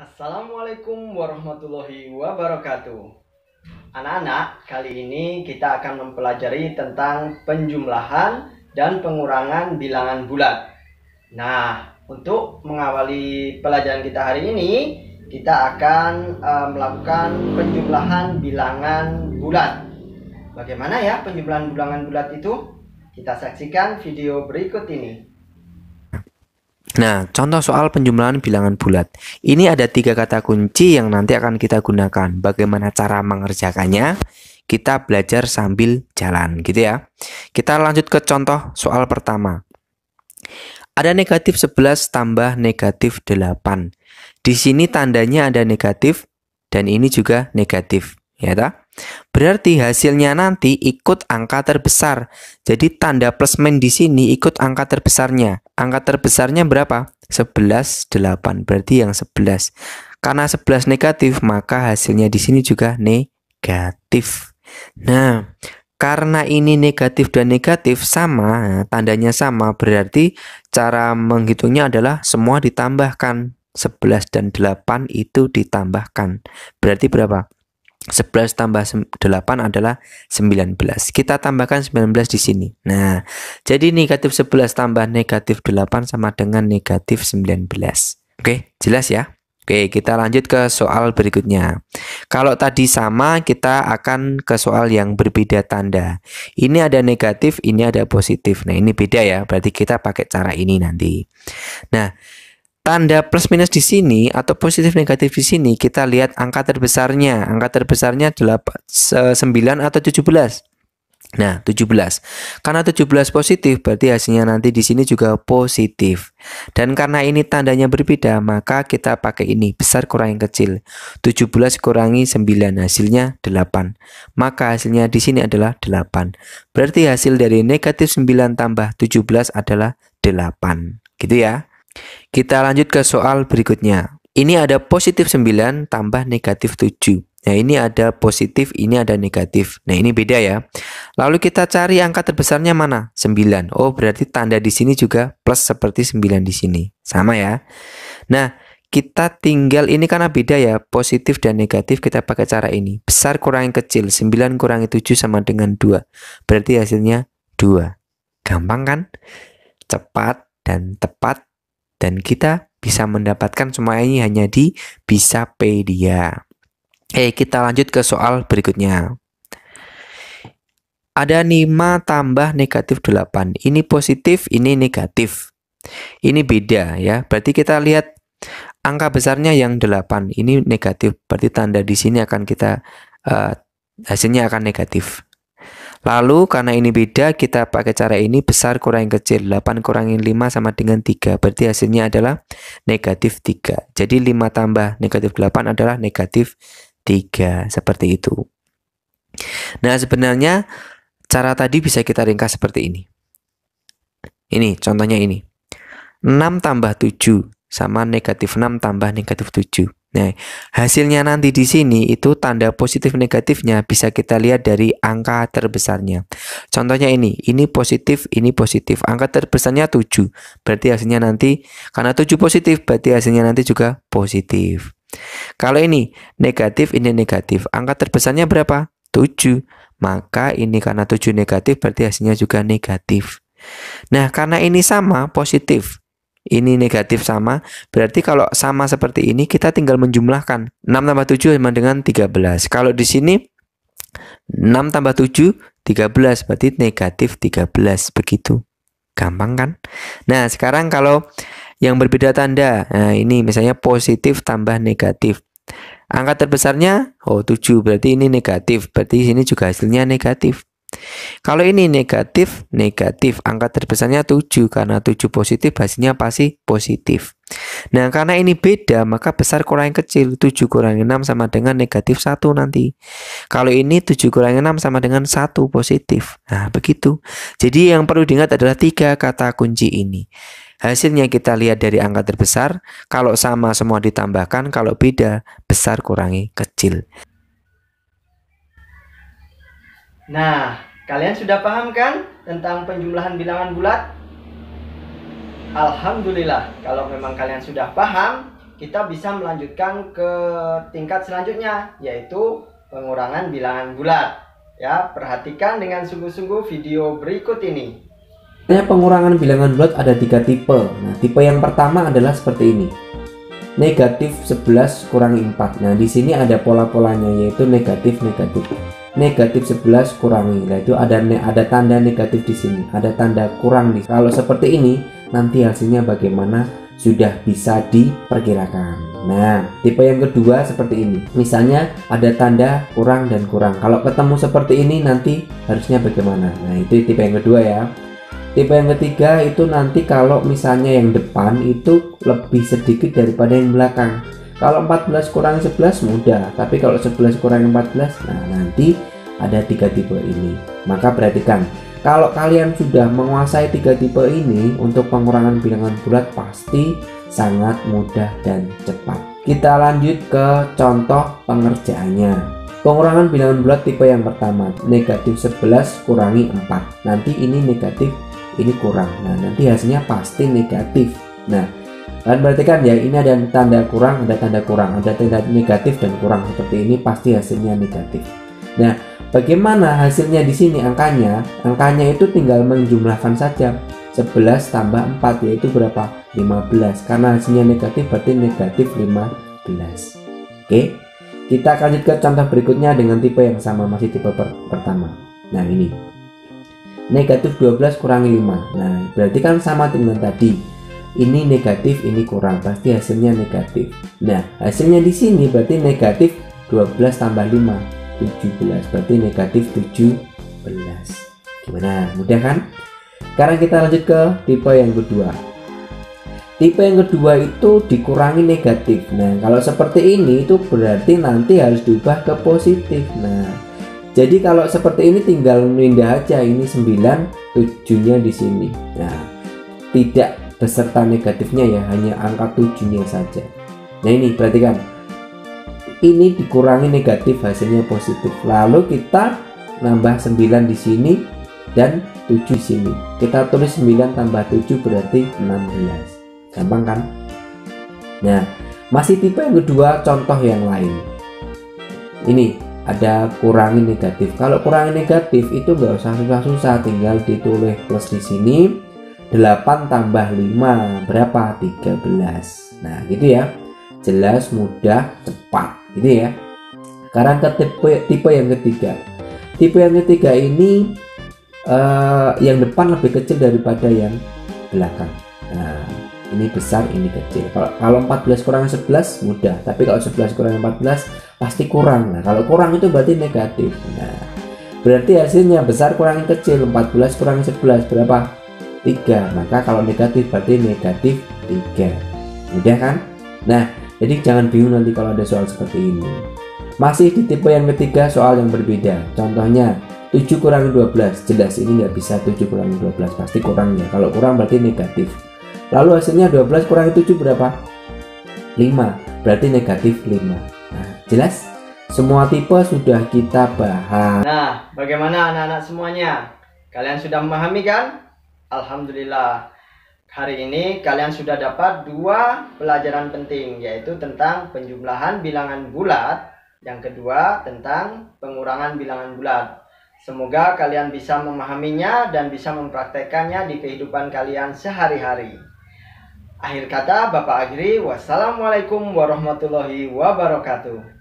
Assalamualaikum warahmatullahi wabarakatuh. Anak-anak, kali ini kita akan mempelajari tentang penjumlahan dan pengurangan bilangan bulat. Nah, untuk mengawali pelajaran kita hari ini, kita akan melakukan penjumlahan bilangan bulat. Bagaimana ya penjumlahan bilangan bulat itu? Kita saksikan video berikut ini. Nah, contoh soal penjumlahan bilangan bulat. Ini ada 3 kata kunci yang nanti akan kita gunakan. Bagaimana cara mengerjakannya? Kita belajar sambil jalan, gitu ya. Kita lanjut ke contoh soal pertama. Ada negatif 11 tambah negatif 8. Di sini tandanya ada negatif dan ini juga negatif, ya tak? Berarti hasilnya nanti ikut angka terbesar. Jadi tanda plus min di sini ikut angka terbesarnya. Angka terbesarnya berapa? 11, 8. Berarti yang 11. Karena 11 negatif, maka hasilnya di sini juga negatif. Nah, karena ini negatif dan negatif sama, tandanya sama, berarti cara menghitungnya adalah semua ditambahkan. 11 dan 8 itu ditambahkan. Berarti berapa? 11 tambah 8 adalah 19. Kita tambahkan 19 di sini. Nah, jadi negatif 11 tambah negatif 8 sama dengan negatif 19. Oke, jelas ya? Oke, kita lanjut ke soal berikutnya. Kalau tadi sama, kita akan ke soal yang berbeda tanda. Ini ada negatif, ini ada positif. Nah, ini beda ya. Berarti kita pakai cara ini nanti. Nah, tanda plus minus di sini atau positif negatif di sini kita lihat angka terbesarnya. Angka terbesarnya 9 atau 17. Nah, 17. Karena 17 positif berarti hasilnya nanti di sini juga positif. Dan karena ini tandanya berbeda, maka kita pakai ini besar kurangi kecil. 17 kurangi 9 hasilnya 8. Maka hasilnya di sini adalah 8. Berarti hasil dari negatif 9 tambah 17 adalah 8. Gitu ya. Kita lanjut ke soal berikutnya. Ini ada positif 9 tambah negatif 7. Nah, ini ada positif, ini ada negatif. Nah, ini beda ya. Lalu kita cari angka terbesarnya mana? 9. Oh, berarti tanda di sini juga plus seperti 9 di sini. Sama ya. Nah, kita tinggal ini karena beda ya. Positif dan negatif kita pakai cara ini. Besar kurangi kecil. 9 kurangi 7 sama dengan 2. Berarti hasilnya 2. Gampang kan? Cepat dan tepat. Dan kita bisa mendapatkan semua ini hanya di Bisapedia. Kita lanjut ke soal berikutnya. Ada 5 tambah negatif 8. Ini positif, ini negatif. Ini beda ya. Berarti kita lihat angka besarnya yang 8. Ini negatif. Berarti tanda di sini akan kita hasilnya akan negatif. Lalu karena ini beda, kita pakai cara ini besar kurangi kecil. 8 kurangi 5 sama dengan 3. Berarti hasilnya adalah negatif 3. Jadi 5 tambah negatif 8 adalah negatif 3. Seperti itu. Nah, sebenarnya cara tadi bisa kita ringkas seperti ini. Ini contohnya ini. 6 tambah 7 sama negatif 6 tambah negatif 7. Nah, hasilnya nanti di sini itu tanda positif negatifnya bisa kita lihat dari angka terbesarnya. Contohnya ini positif, ini positif. Angka terbesarnya 7. Berarti hasilnya nanti karena 7 positif, berarti hasilnya nanti juga positif. Kalau ini negatif, ini negatif. Angka terbesarnya berapa? 7. Maka ini karena 7 negatif, berarti hasilnya juga negatif. Nah, karena ini sama, positif. Ini negatif sama, berarti kalau sama seperti ini kita tinggal menjumlahkan 6 tambah 7 sama dengan 13. Kalau di sini 6 tambah 7 13, berarti negatif 13. Begitu. Gampang kan? Nah, sekarang kalau yang berbeda tanda. Nah, ini misalnya positif tambah negatif. Angka terbesarnya 7, berarti ini negatif. Berarti sini juga hasilnya negatif. Kalau ini negatif, negatif. Angka terbesarnya 7. Karena 7 positif, hasilnya pasti positif. Nah, karena ini beda, maka besar kurangi kecil. 7 kurangi 6 sama dengan negatif 1 nanti. Kalau ini 7 kurangi 6 sama dengan 1 positif. Nah, begitu. Jadi yang perlu diingat adalah 3 kata kunci ini. Hasilnya kita lihat dari angka terbesar. Kalau sama semua ditambahkan, kalau beda, besar kurangi kecil. Nah, kalian sudah paham kan tentang penjumlahan bilangan bulat? Alhamdulillah, kalau memang kalian sudah paham, kita bisa melanjutkan ke tingkat selanjutnya, yaitu pengurangan bilangan bulat. Ya, perhatikan dengan sungguh-sungguh video berikut ini. Pengurangan bilangan bulat ada 3 tipe. Nah, tipe yang pertama adalah seperti ini. Negatif 11 kurangi 4. Nah, di sini ada pola-polanya, yaitu negatif. Negatif 11 kurangi. Nah, itu ada tanda negatif di sini, ada tanda kurang nih. Kalau seperti ini, nanti hasilnya bagaimana sudah bisa diperkirakan. Nah, tipe yang kedua seperti ini. Misalnya ada tanda kurang dan kurang. Kalau ketemu seperti ini nanti harusnya bagaimana? Nah, itu tipe yang kedua ya. Tipe yang ketiga itu nanti kalau misalnya yang depan itu lebih sedikit daripada yang belakang. Kalau 14 kurangi 11 mudah, tapi kalau 11 kurangi 14, nah nanti ada 3 tipe ini. Maka perhatikan, kalau kalian sudah menguasai 3 tipe ini, untuk pengurangan bilangan bulat pasti sangat mudah dan cepat. Kita lanjut ke contoh pengerjaannya. Pengurangan bilangan bulat tipe yang pertama, negatif 11 kurangi 4. Nanti ini negatif, ini kurang. Nah, nanti hasilnya pasti negatif. Nah, kalian perhatikan ya, ini ada tanda kurang, ada tanda kurang, ada tanda negatif dan kurang. Seperti ini pasti hasilnya negatif. Nah, bagaimana hasilnya di sini angkanya? Angkanya itu tinggal menjumlahkan saja. 11 tambah 4 yaitu berapa? 15. Karena hasilnya negatif berarti negatif 15. Oke. Kita akan lanjut ke contoh berikutnya dengan tipe yang sama, masih tipe pertama. Nah, ini. Negatif 12 kurangi 5. Nah, berarti kan sama dengan tadi. Ini negatif, ini kurang, pasti hasilnya negatif. Nah, hasilnya di sini berarti negatif 12 tambah 5, 17. Berarti negatif 17. Gimana? Mudah kan? Sekarang kita lanjut ke tipe yang kedua. Tipe yang kedua itu dikurangi negatif. Nah, kalau seperti ini itu berarti nanti harus diubah ke positif. Nah, jadi kalau seperti ini tinggal pindah aja, ini 9, 7-nya di sini. Nah, tidak beserta negatifnya ya, hanya angka 7-nya saja. Nah, ini perhatikan. Ini dikurangi negatif, hasilnya positif. Lalu kita nambah 9 di sini dan 7 di sini. Kita tulis 9 tambah 7 berarti 16. Gampang kan? Nah, masih tipe yang kedua, contoh yang lain. Ini ada kurangi negatif. Kalau kurangi negatif itu nggak usah susah-susah, tinggal ditulis plus di sini. 8 tambah 5 berapa? 13. Nah, gitu ya. Jelas, mudah, cepat. Gitu ya. Sekarang ke tipe yang ketiga. Tipe yang ketiga ini yang depan lebih kecil daripada yang belakang. Nah, ini besar, ini kecil. Kalau 14 kurangi 11 mudah, tapi kalau 11 kurangi 14 pasti kurang. Nah, kalau kurang itu berarti negatif. Nah, berarti hasilnya besar kurangi kecil. 14 kurangi 11 berapa? 3. Maka kalau negatif berarti negatif 3. Mudah kan? Nah, jadi jangan bingung nanti kalau ada soal seperti ini. Masih di tipe yang ketiga, soal yang berbeda. Contohnya 7 kurangi 12. Jelas ini nggak bisa 7 kurangi 12, pasti kurang ya. Kalau kurang berarti negatif. Lalu hasilnya 12 kurangi 7 berapa? 5. Berarti negatif 5. Nah, jelas? Semua tipe sudah kita bahas. Nah, bagaimana anak-anak semuanya? Kalian sudah memahami kan? Alhamdulillah. Hari ini kalian sudah dapat 2 pelajaran penting, yaitu tentang penjumlahan bilangan bulat. Yang kedua tentang pengurangan bilangan bulat. Semoga kalian bisa memahaminya dan bisa mempraktekannya di kehidupan kalian sehari-hari. Akhir kata, Bapak Agri, wassalamualaikum warahmatullahi wabarakatuh.